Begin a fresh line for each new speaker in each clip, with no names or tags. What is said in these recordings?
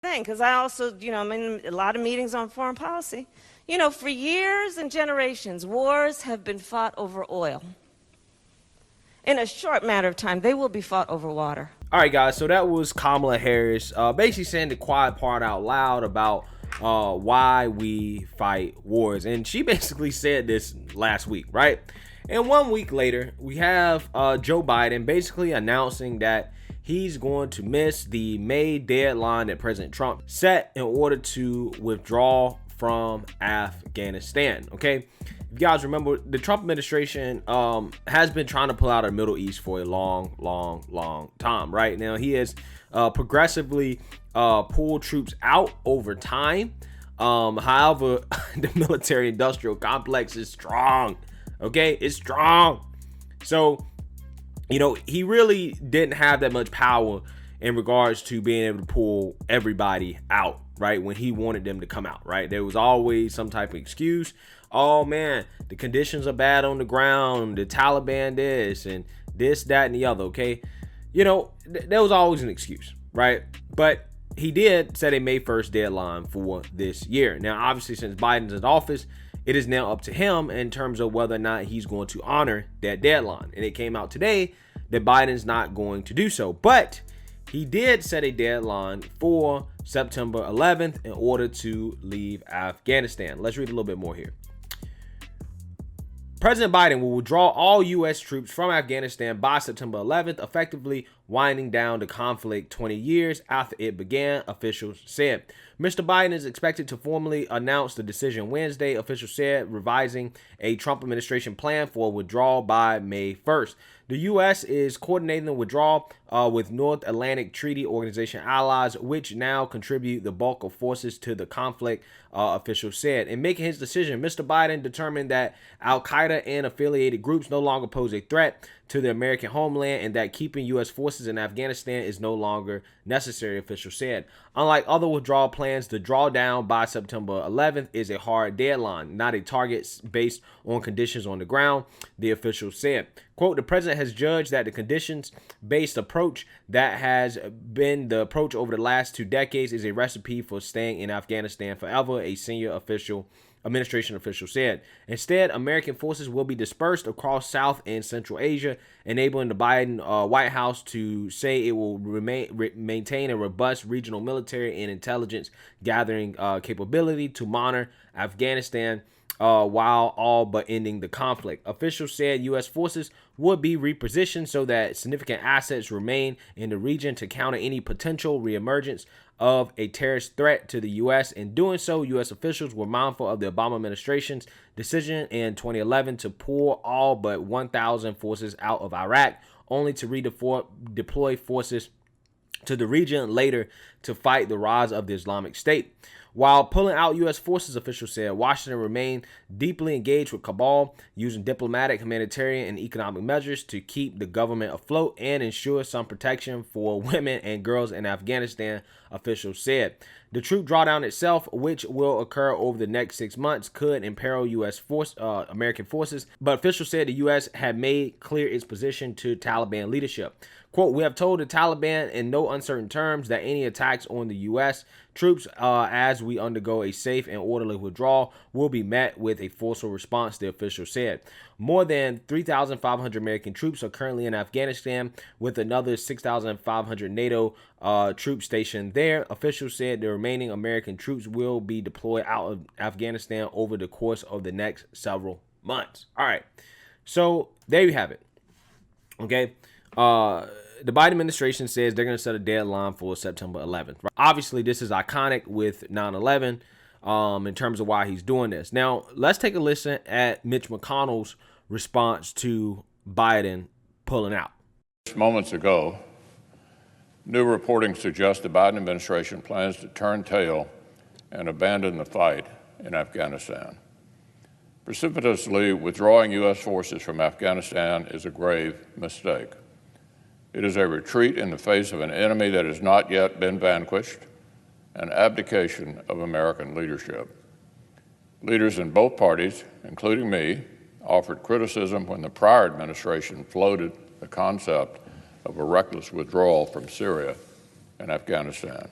thing, because I also, I'm in a lot of meetings on foreign policy. For years and generations, wars have been fought over oil. In a short matter of time, they will be fought over water.
All right, guys. So that was Kamala Harris, basically saying the quiet part out loud about why we fight wars, and she basically said this last week, right? And 1 week later, we have Joe Biden basically announcing that he's going to miss the May deadline that President Trump set in order to withdraw from Afghanistan. Okay, if you guys remember, the Trump administration has been trying to pull out of the Middle East for a long time. Right now, he has progressively pulled troops out over time. However, the military-industrial complex is strong. Okay, it's strong. So, he really didn't have that much power in regards to being able to pull everybody out, right? When he wanted them to come out, right? There was always some type of excuse. Oh man, the conditions are bad on the ground. The Taliban this and this, that, and the other, okay? There was always an excuse, right? But he did set a May 1st deadline for this year. Now, obviously, since Biden's in office, it is now up to him in terms of whether or not he's going to honor that deadline. And it came out today that Biden's not going to do so. But he did set a deadline for September 11th in order to leave Afghanistan. Let's read a little bit more here. President Biden will withdraw all U.S. troops from Afghanistan by September 11th, effectively winding down the conflict 20 years after it began, officials said. Mr. Biden is expected to formally announce the decision Wednesday, officials said, revising a Trump administration plan for withdrawal by May 1st. The U.S. is coordinating the withdrawal with North Atlantic Treaty Organization allies, which now contribute the bulk of forces to the conflict, officials said. In making his decision, Mr. Biden determined that al-Qaeda and affiliated groups no longer pose a threat to the American homeland and that keeping U.S. forces in Afghanistan is no longer necessary, officials said. Unlike other withdrawal plans, the drawdown by September 11th is a hard deadline, not a target based on conditions on the ground, the officials said. Quote, the president has judged that the conditions-based approach that has been the approach over the last 2 decades is a recipe for staying in Afghanistan forever, a senior administration official said. Instead, American forces will be dispersed across South and Central Asia, enabling the Biden White House to say it will maintain a robust regional military and intelligence gathering capability to monitor Afghanistan while all but ending the conflict. Officials said U.S. forces would be repositioned so that significant assets remain in the region to counter any potential reemergence of a terrorist threat to the U.S. In doing so, U.S. officials were mindful of the Obama administration's decision in 2011 to pull all but 1,000 forces out of Iraq, only to redeploy forces to the region later to fight the rise of the Islamic State. While pulling out U.S. forces, officials said Washington remained deeply engaged with Kabul, using diplomatic, humanitarian, and economic measures to keep the government afloat and ensure some protection for women and girls in Afghanistan, officials said. The troop drawdown itself, which will occur over the next 6 months, could imperil American forces, but officials said the U.S. had made clear its position to Taliban leadership. Quote, we have told the Taliban in no uncertain terms that any attacks on the U.S. troops as we undergo a safe and orderly withdrawal will be met with a forceful response, the official said. More than 3,500 American troops are currently in Afghanistan, with another 6,500 NATO troops stationed there. Officials said the remaining American troops will be deployed out of Afghanistan over the course of the next several months. All right, so there you have it. Okay. The Biden administration says they're going to set a deadline for September 11th. Obviously, this is iconic with 9/11 in terms of why he's doing this. Now, let's take a listen at Mitch McConnell's response to Biden pulling out.
Moments ago, new reporting suggests the Biden administration plans to turn tail and abandon the fight in Afghanistan. Precipitously withdrawing U.S. forces from Afghanistan is a grave mistake. It is a retreat in the face of an enemy that has not yet been vanquished, an abdication of American leadership. Leaders in both parties, including me, offered criticism when the prior administration floated the concept of a reckless withdrawal from Syria and Afghanistan.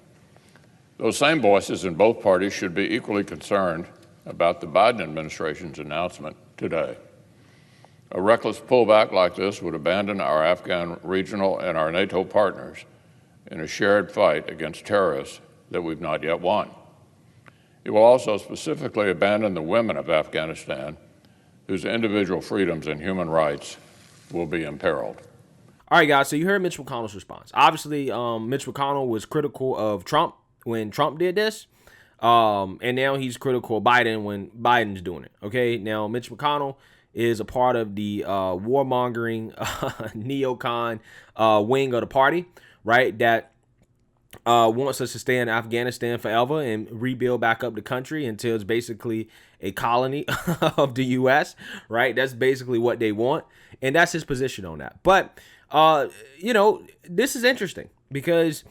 Those same voices in both parties should be equally concerned about the Biden administration's announcement today. A reckless pullback like this would abandon our Afghan regional and our NATO partners in a shared fight against terrorists that we've not yet won. It will also specifically abandon the women of Afghanistan, whose individual freedoms and human rights will be imperiled.
All right, guys, so you heard Mitch McConnell's response. Obviously, Mitch McConnell was critical of Trump when Trump did this, and now he's critical of Biden when Biden's doing it, okay? Now, Mitch McConnell is a part of the warmongering neocon wing of the party, right, that wants us to stay in Afghanistan forever and rebuild back up the country until it's basically a colony of the U.S., right? That's basically what they want, and that's his position on that. But, you know, this is interesting because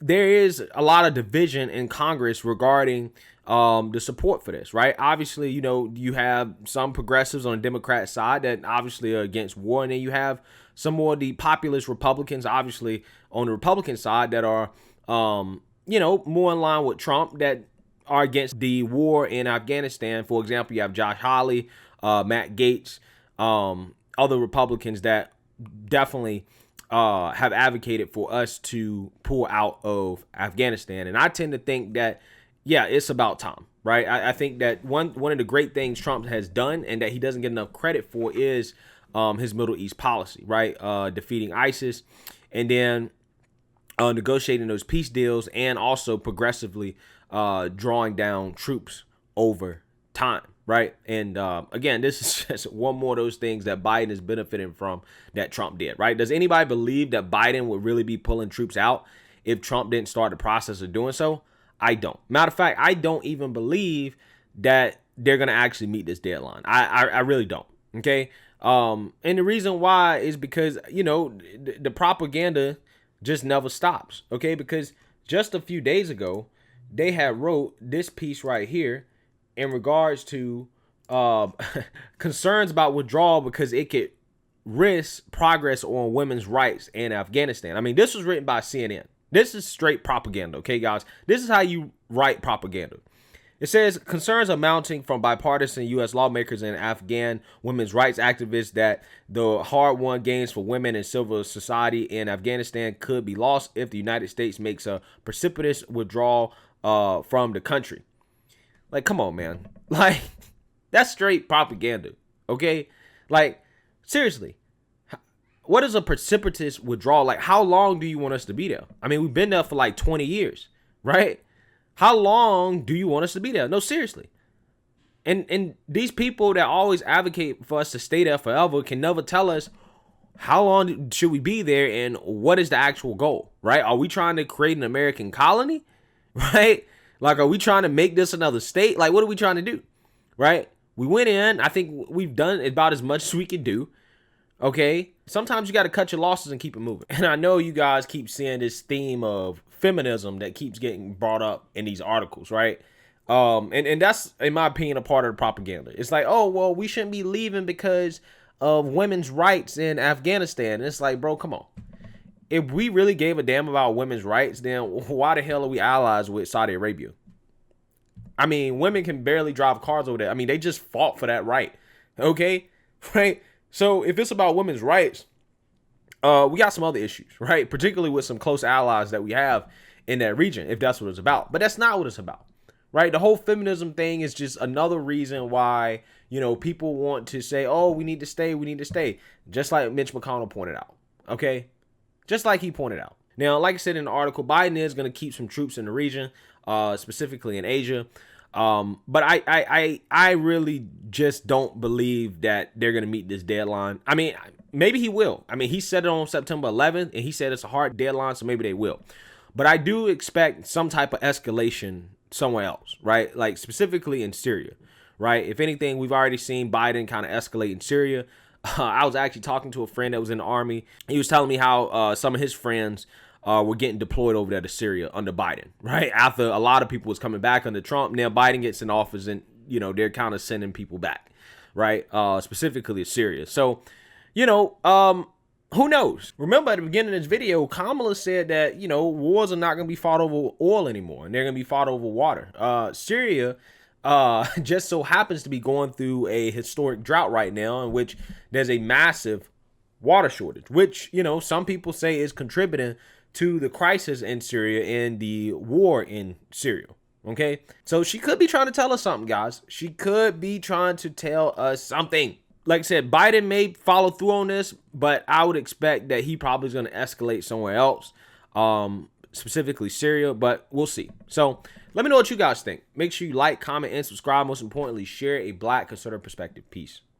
there is a lot of division in Congress regarding the support for this, right? Obviously, you know, you have some progressives on the Democrat side that obviously are against war, and then you have some more of the populist Republicans, obviously, on the Republican side that are, you know, more in line with Trump, that are against the war in Afghanistan. For example, you have Josh Hawley, Matt Gaetz, other Republicans that definitely have advocated for us to pull out of Afghanistan. And I tend to think that, yeah, it's about time, right? I think that one of the great things Trump has done and that he doesn't get enough credit for is his Middle East policy, right? Defeating ISIS and then negotiating those peace deals and also progressively drawing down troops over time, right? And again, this is just one more of those things that Biden is benefiting from that Trump did, right? Does anybody believe that Biden would really be pulling troops out if Trump didn't start the process of doing so? I don't. Matter of fact, I don't even believe that they're going to actually meet this deadline. I really don't. Okay. And the reason why is because, you know, the propaganda just never stops. Okay. Because just a few days ago, they had wrote this piece right here in regards to concerns about withdrawal because it could risk progress on women's rights in Afghanistan. I mean, this was written by CNN. This is straight propaganda, okay, guys? This is how you write propaganda. It says, concerns are mounting from bipartisan U.S. lawmakers and Afghan women's rights activists that the hard-won gains for women and civil society in Afghanistan could be lost if the United States makes a precipitous withdrawal from the country. Like, come on, man. Like, that's straight propaganda, okay? Like, seriously. What is a precipitous withdrawal? Like, how long do you want us to be there? I mean, we've been there for like 20 years, right? How long do you want us to be there? No, seriously. And these people that always advocate for us to stay there forever can never tell us how long should we be there and what is the actual goal, right? Are we trying to create an American colony, right? Like, are we trying to make this another state? Like, what are we trying to do, right? We went in. I think we've done about as much as we can do. Okay, sometimes you got to cut your losses and keep it moving. And I know you guys keep seeing this theme of feminism that keeps getting brought up in these articles, right? And that's, in my opinion, a part of the propaganda. It's like, oh, well, we shouldn't be leaving because of women's rights in Afghanistan. And it's like, bro, come on. If we really gave a damn about women's rights, then why the hell are we allies with Saudi Arabia? I mean, women can barely drive cars over there. I mean, they just fought for that right. Okay, right? So if it's about women's rights, we got some other issues, right? Particularly with some close allies that we have in that region, if that's what it's about. But that's not what it's about, right? The whole feminism thing is just another reason why, you know, people want to say, oh, we need to stay, just like Mitch McConnell pointed out, okay? Just like he pointed out. Now, like I said in the article, Biden is going to keep some troops in the region, specifically in Asia. But I really just don't believe that they're going to meet this deadline. I mean, maybe he will. I mean, he said it on September 11th and he said it's a hard deadline, so maybe they will. But I do expect some type of escalation somewhere else, right? Like specifically in Syria, right? If anything, we've already seen Biden kind of escalate in Syria. I was actually talking to a friend that was in the army. He was telling me how some of his friends were getting deployed over there to Syria under Biden, right? After a lot of people was coming back under Trump, now Biden gets in office and, you know, they're kind of sending people back, right? Specifically Syria. So, you know, Who knows? Remember at the beginning of this video, Kamala said that, you know, wars are not going to be fought over oil anymore, and they're going to be fought over water. Syria just so happens to be going through a historic drought right now, in which there's a massive water shortage, which, you know, some people say is contributing to the crisis in Syria and the war in Syria. Okay, so she could be trying to tell us something, guys. She could be trying to tell us something. Like I said, Biden may follow through on this, but I would expect that he probably is going to escalate somewhere else, specifically Syria, but we'll see. So let me know what you guys think. Make sure you like, comment, and subscribe. Most importantly, share a Black conservative perspective. Peace.